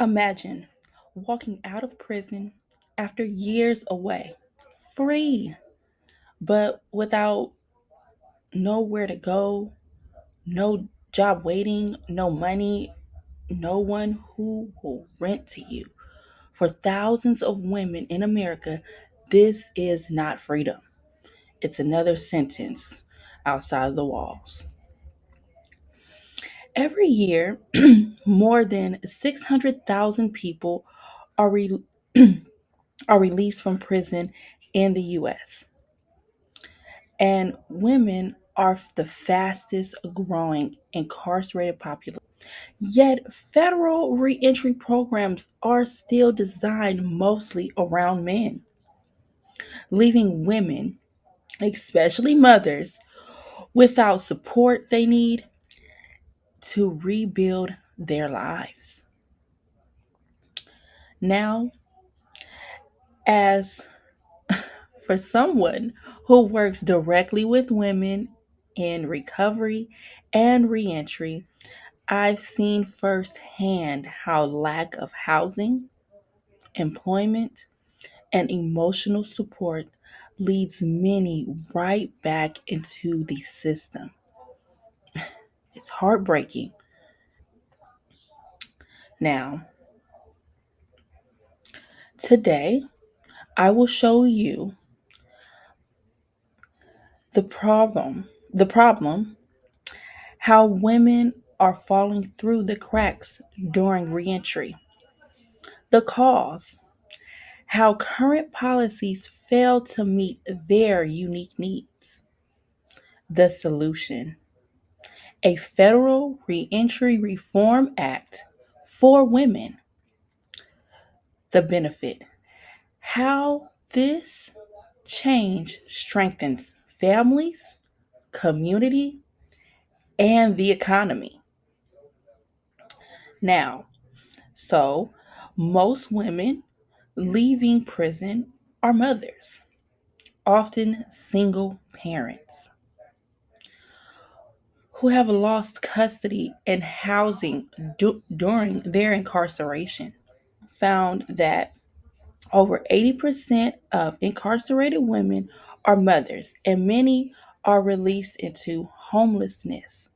Imagine walking out of prison after years away, free, but without nowhere to go, no job waiting, no money, no one who will rent to you. For thousands of women in America, this is not freedom. It's another sentence outside the walls. Every year, more than 600,000 people are, are released from prison in the US, and women are the fastest growing incarcerated population. Yet, federal reentry programs are still designed mostly around men, leaving women, especially mothers, without support they need to rebuild their lives. Now, as for someone who works directly with women in recovery and reentry, I've seen firsthand how lack of housing, employment, and emotional support leads many right back into the system. It's heartbreaking. Now, today, I will show you the problem, how women are falling through the cracks during reentry, the cause, how current policies fail to meet their unique needs, the solution, a federal reentry reform act for women, the benefit, how this change strengthens families, community, and the economy. Now, so most women leaving prison are mothers, often single parents, who have lost custody and housing during their incarceration. Found that over 80% of incarcerated women are mothers, and many are released into homelessness.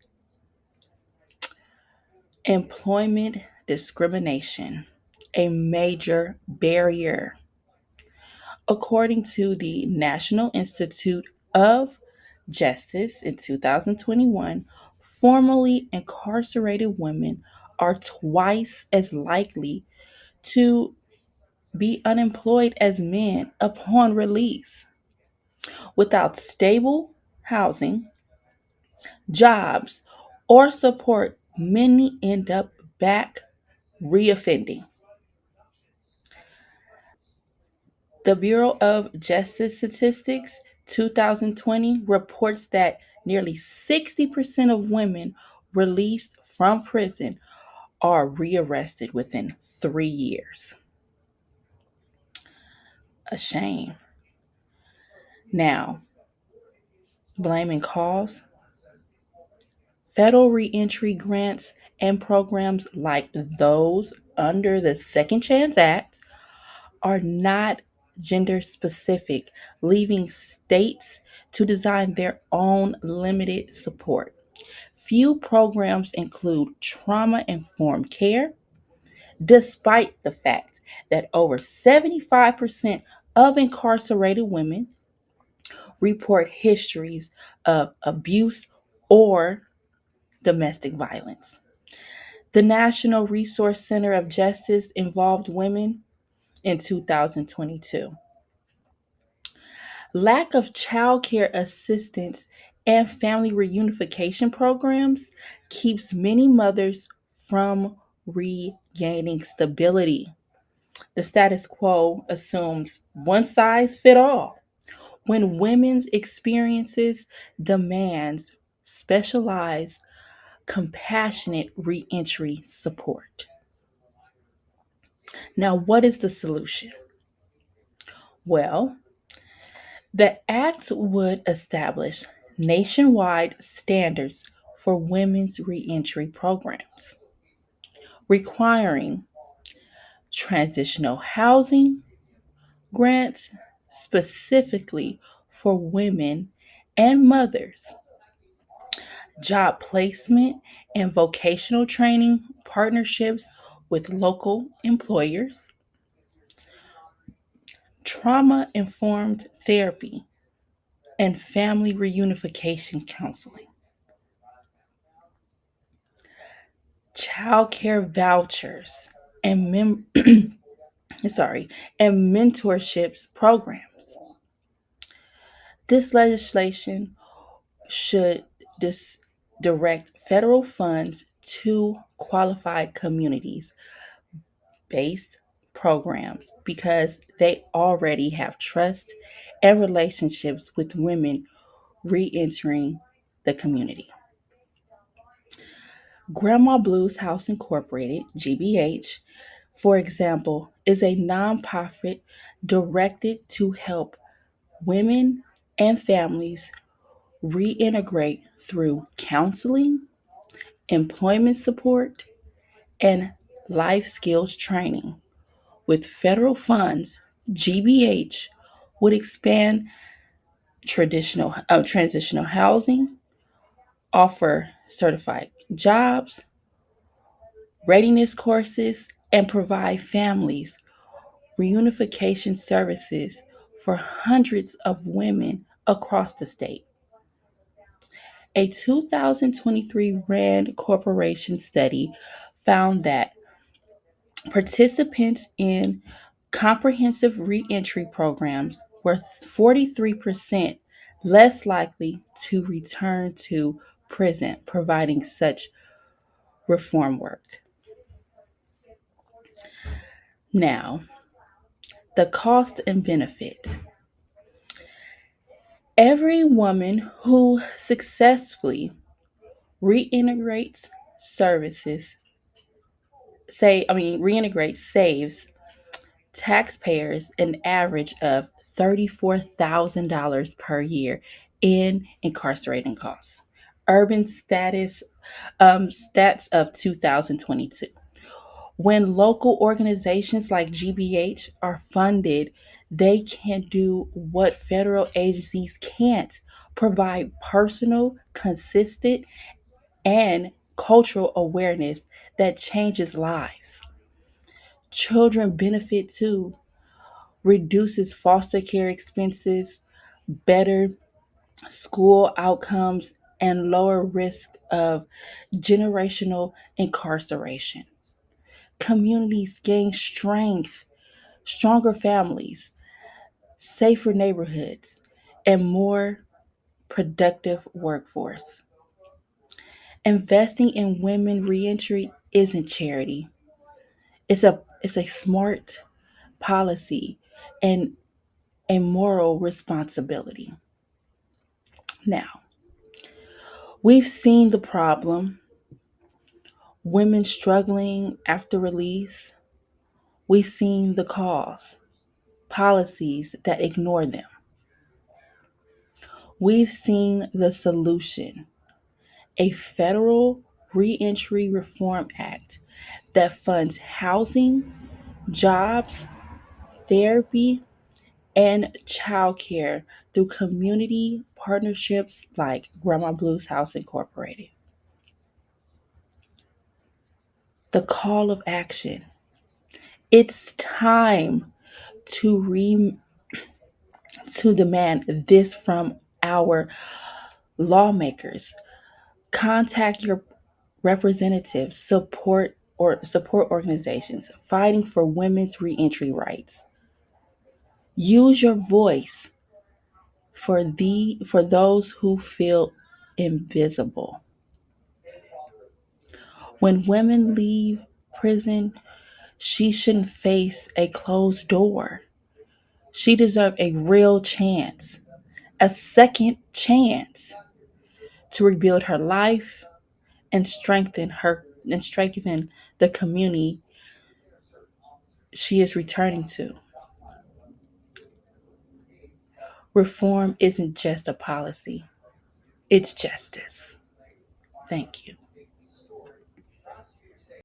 Employment discrimination, a major barrier. According to the National Institute of Justice in 2021, formerly incarcerated women are twice as likely to be unemployed as men upon release. Without stable housing, jobs, or support, many end up back reoffending. The Bureau of Justice Statistics 2020 reports that nearly 60% of women released from prison are rearrested within 3 years. A shame. Now, blaming cause, federal reentry grants and programs like those under the Second Chance Act are not gender specific, leaving states to design their own limited support. Few programs include trauma informed care, despite the fact that over 75% of incarcerated women report histories of abuse or domestic violence. The National Resource Center of Justice involved women in 2022. Lack of child care assistance and family reunification programs keeps many mothers from regaining stability. The status quo assumes one size fit all when women's experiences demands specialized, compassionate reentry support. Now, what is the solution? Well, the act would establish nationwide standards for women's reentry programs, requiring transitional housing grants specifically for women and mothers, job placement and vocational training partnerships with local employers, trauma informed therapy, and family reunification counseling, child care vouchers, and sorry, and mentorships programs. This legislation should direct federal funds to qualified communities based programs because they already have trust and relationships with women re entering the community. Grandma Blues House Incorporated, GBH, for example, is a nonprofit directed to help women and families reintegrate through counseling, employment support, and life skills training. With federal funds, GBH would expand transitional housing, offer certified jobs, readiness courses, and provide families reunification services for hundreds of women across the state. A 2023 RAND Corporation study found that participants in comprehensive reentry programs were 43% less likely to return to prison, providing such reform work. Now, the cost and benefit. Every woman who successfully reintegrates services reintegrates saves taxpayers an average of $34,000 per year in incarcerating costs. Urban status stats of 2022. When local organizations like GBH are funded, they can do what federal agencies can't: provide personal, consistent, and cultural awareness that changes lives. Children benefit too, reduces foster care expenses, better school outcomes, and lower risk of generational incarceration. Communities gain strength, stronger families, safer neighborhoods, and more productive workforce. Investing in women reentry isn't charity. It's a smart policy and a moral responsibility. Now, we've seen the problem: women struggling after release. We've seen the cause: policies that ignore them. We've seen the solution: a federal reentry reform act that funds housing, jobs, therapy, and childcare through community partnerships like Grandma Blues House Incorporated. The call of action. It's time to to demand this from our lawmakers. Contact your representatives, support organizations fighting for women's reentry rights. Use your voice for those who feel invisible. When women leave prison, she shouldn't face a closed door. She deserves a real chance, a second chance to rebuild her life and strengthen the community she is returning to. Reform isn't just a policy, it's justice. Thank you.